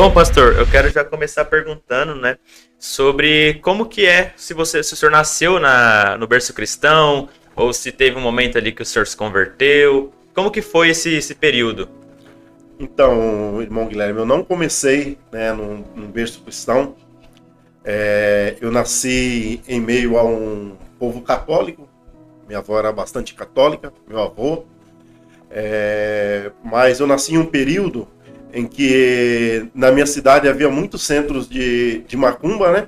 Bom, pastor, eu quero já começar perguntando, né, sobre como que é, se o senhor nasceu no berço cristão, ou se teve um momento ali que o senhor se converteu, como que foi esse período? Então, irmão Guilherme, eu não comecei, né, num berço cristão. Eu nasci em meio a um povo católico. Minha avó era bastante católica, meu avô. Mas eu nasci em um período em que na minha cidade havia muitos centros de macumba, né?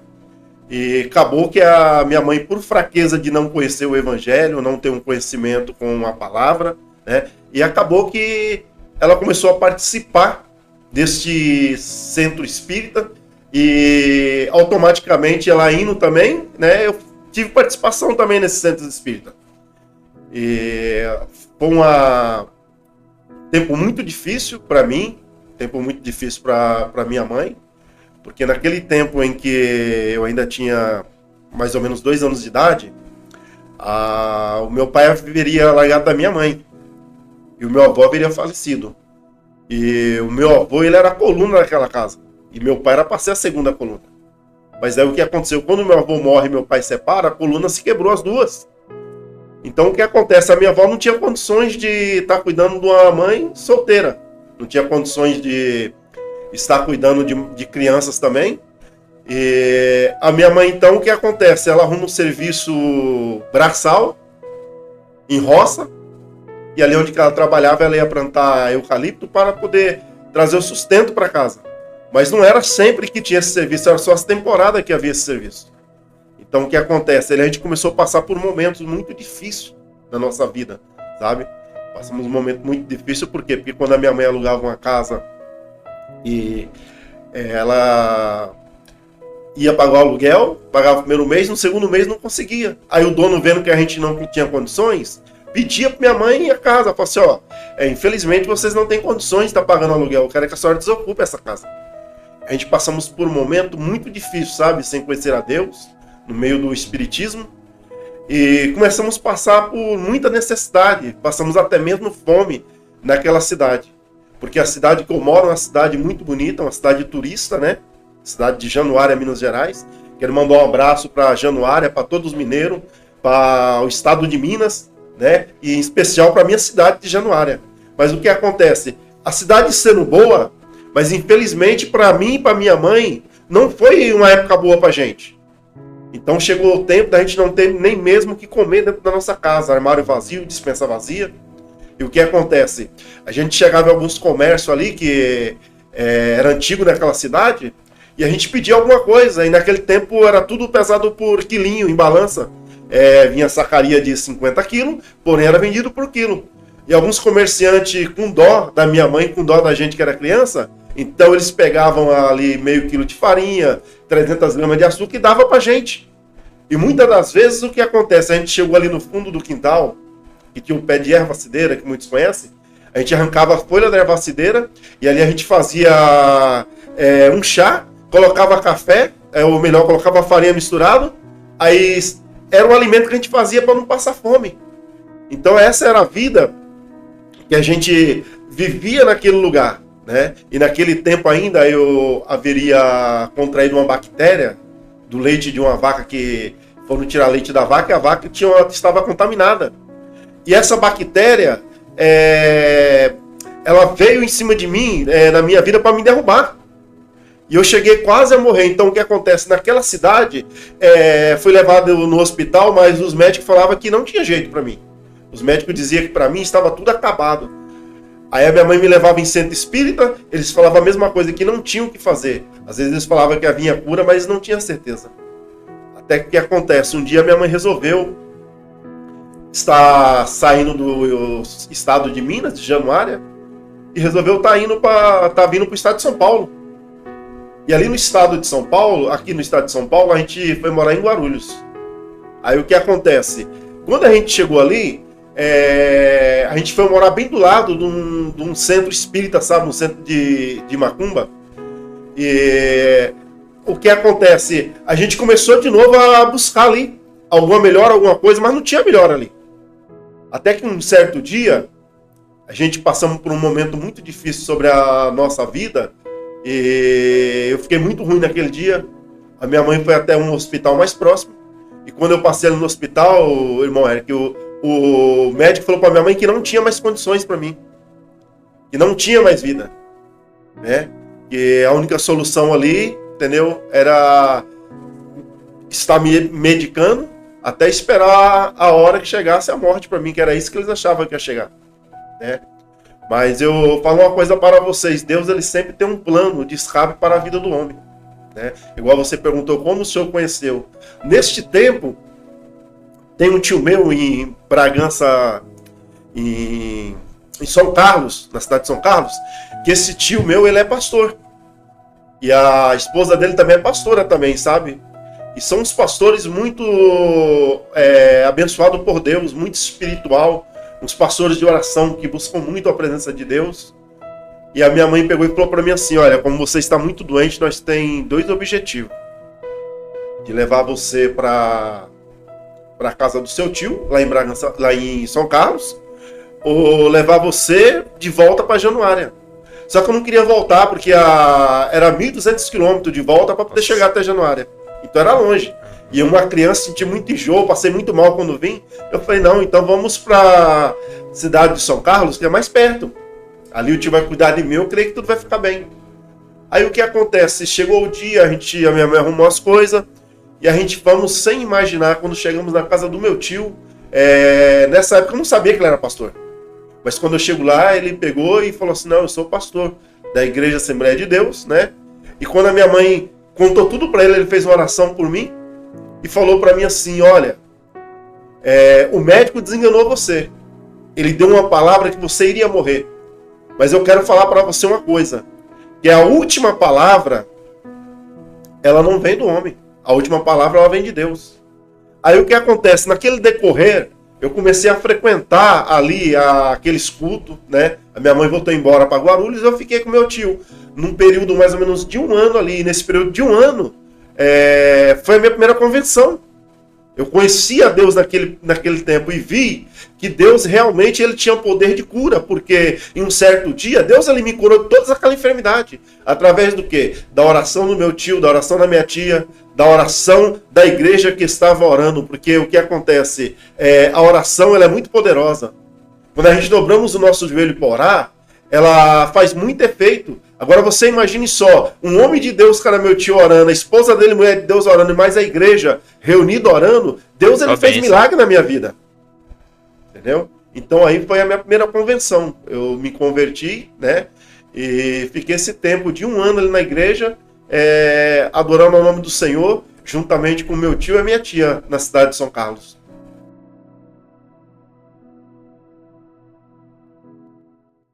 E acabou que a minha mãe, por fraqueza de não conhecer o evangelho, não ter um conhecimento com a palavra, né? E acabou que ela começou a participar deste centro espírita e automaticamente ela indo também, né? Eu tive participação também nesse centro espírita. E foi um tempo muito difícil para mim, tempo muito difícil para minha mãe, porque naquele tempo em que eu ainda tinha mais ou menos 2 anos de idade, o meu pai haveria largado da minha mãe e o meu avô haveria falecido. E o meu avô, ele era a coluna daquela casa e meu pai era para ser a segunda coluna. Mas aí o que aconteceu? Quando meu avô morre e meu pai separa, a coluna se quebrou as duas. Então o que acontece? A minha avó não tinha condições de estar cuidando de uma mãe solteira. Não tinha condições de estar cuidando de crianças também. E a minha mãe, então, o que acontece? Ela arruma um serviço braçal, em roça, e ali onde ela trabalhava, ela ia plantar eucalipto para poder trazer o sustento para casa. Mas não era sempre que tinha esse serviço, era só as temporadas que havia esse serviço. Então, o que acontece? A gente começou a passar por momentos muito difíceis na nossa vida, sabe? Passamos um momento muito difícil, por quê? Porque quando a minha mãe alugava uma casa e ela ia pagar o aluguel, pagava o primeiro mês, no segundo mês não conseguia. Aí o dono, vendo que a gente não tinha condições, pedia para minha mãe a casa. Falou assim, infelizmente vocês não têm condições de estar pagando aluguel, eu quero que a senhora desocupe essa casa. A gente passamos por um momento muito difícil, sabe? Sem conhecer a Deus, no meio do espiritismo. E começamos a passar por muita necessidade, passamos até mesmo fome naquela cidade. Porque a cidade que eu moro é uma cidade muito bonita, uma cidade turista, né? Cidade de Januária, Minas Gerais. Quero mandar um abraço para Januária, para todos os mineiros, para o estado de Minas, né? E em especial para a minha cidade de Januária. Mas o que acontece? A cidade sendo boa, mas infelizmente para mim e para minha mãe, não foi uma época boa para a gente. Então chegou o tempo da gente não ter nem mesmo o que comer dentro da nossa casa. Armário vazio, despensa vazia. E o que acontece? A gente chegava em alguns comércios ali que era antigo naquela cidade e a gente pedia alguma coisa. E naquele tempo era tudo pesado por quilinho, em balança. Vinha sacaria de 50 quilos, porém era vendido por quilo. E alguns comerciantes com dó da minha mãe, com dó da gente que era criança, então eles pegavam ali meio quilo de farinha, 300 gramas de açúcar e dava pra gente. E muitas das vezes o que acontece? A gente chegou ali no fundo do quintal, que tinha um pé de ervacideira, que muitos conhecem, a gente arrancava a folha da ervacideira e ali a gente fazia um chá, colocava café, ou melhor, colocava farinha misturado, aí era um alimento que a gente fazia para não passar fome. Então essa era a vida que a gente vivia naquele lugar, né? E naquele tempo ainda eu haveria contraído uma bactéria do leite de uma vaca que foram tirar leite da vaca e a vaca estava contaminada. E essa bactéria, ela veio em cima de mim, na minha vida, para me derrubar. E eu cheguei quase a morrer. Então o que acontece? Naquela cidade, fui levado no hospital, mas os médicos falavam que não tinha jeito para mim. Os médicos diziam que para mim estava tudo acabado. Aí a minha mãe me levava em centro espírita, eles falavam a mesma coisa, que não tinham o que fazer. Às vezes eles falavam que havia cura, mas não tinha certeza. Até que acontece? Um dia minha mãe resolveu estar saindo do estado de Minas, de Januária, e resolveu estar vindo para o estado de São Paulo. E ali no estado de São Paulo, aqui no estado de São Paulo, a gente foi morar em Guarulhos. Aí o que acontece? Quando a gente chegou ali, a gente foi morar bem do lado de um centro espírita, sabe? Um centro de macumba. E o que acontece? A gente começou de novo a buscar ali alguma melhora, alguma coisa, mas não tinha melhora ali. Até que um certo dia, a gente passamos por um momento muito difícil sobre a nossa vida E eu fiquei muito ruim naquele dia. A minha mãe foi até um hospital mais próximo. E quando eu passei ali no hospital, irmão Eric, o médico falou para minha mãe que não tinha mais condições para mim. Que não tinha mais vida. Né? Que a única solução ali, entendeu? Era estar me medicando até esperar a hora que chegasse a morte para mim, que era isso que eles achavam que ia chegar. Né? Mas eu falo uma coisa para vocês, Deus ele sempre tem um plano de escape para a vida do homem. Né? Igual você perguntou como o senhor conheceu. Neste tempo, tem um tio meu em Bragança, em São Carlos, na cidade de São Carlos, que esse tio meu, ele é pastor. E a esposa dele também é pastora também, sabe? E são uns pastores muito abençoados por Deus, muito espiritual, uns pastores de oração que buscam muito a presença de Deus. E a minha mãe pegou e falou para mim assim, olha, como você está muito doente, nós temos 2 objetivos. De levar você para a casa do seu tio, lá em Bragança, lá em São Carlos, ou levar você de volta para Januária. Só que eu não queria voltar, porque era 1.200 quilômetros de volta para poder chegar até Januária. Então era longe. E uma criança senti muito enjoo, passei muito mal quando vim. Eu falei, não, então vamos para a cidade de São Carlos, que é mais perto. Ali o tio vai cuidar de mim, eu creio que tudo vai ficar bem. Aí o que acontece? Chegou o dia, a minha mãe arrumou as coisas, e a gente vamos sem imaginar, quando chegamos na casa do meu tio, nessa época eu não sabia que ele era pastor. Mas quando eu chego lá, ele pegou e falou assim, não, eu sou pastor da Igreja Assembleia de Deus, né? E quando a minha mãe contou tudo para ele, ele fez uma oração por mim e falou para mim assim, olha, o médico desenganou você. Ele deu uma palavra que você iria morrer. Mas eu quero falar para você uma coisa, que a última palavra, ela não vem do homem. A última palavra, ela vem de Deus. Aí o que acontece? Naquele decorrer, eu comecei a frequentar ali aqueles cultos, né? A minha mãe voltou embora para Guarulhos, eu fiquei com meu tio. Num período mais ou menos de 1 ano ali. Nesse período de 1 ano, foi a minha primeira convenção. Eu conheci a Deus naquele tempo e vi que Deus realmente ele tinha poder de cura, porque em um certo dia, Deus ele me curou de toda aquela enfermidade. Através do quê? Da oração do meu tio, da oração da minha tia, da oração da igreja que estava orando, porque o que acontece? A oração ela é muito poderosa. Quando a gente dobramos o nosso joelho para orar, ela faz muito efeito. Agora você imagine só, um homem de Deus, cara, meu tio orando, a esposa dele, mulher de Deus orando, e mais a igreja reunida orando, Deus ele fez milagre na minha vida. Entendeu? Então aí foi a minha primeira convenção. Eu me converti, né? E fiquei esse tempo de 1 ano ali na igreja, adorando o nome do Senhor, juntamente com meu tio e a minha tia, na cidade de São Carlos.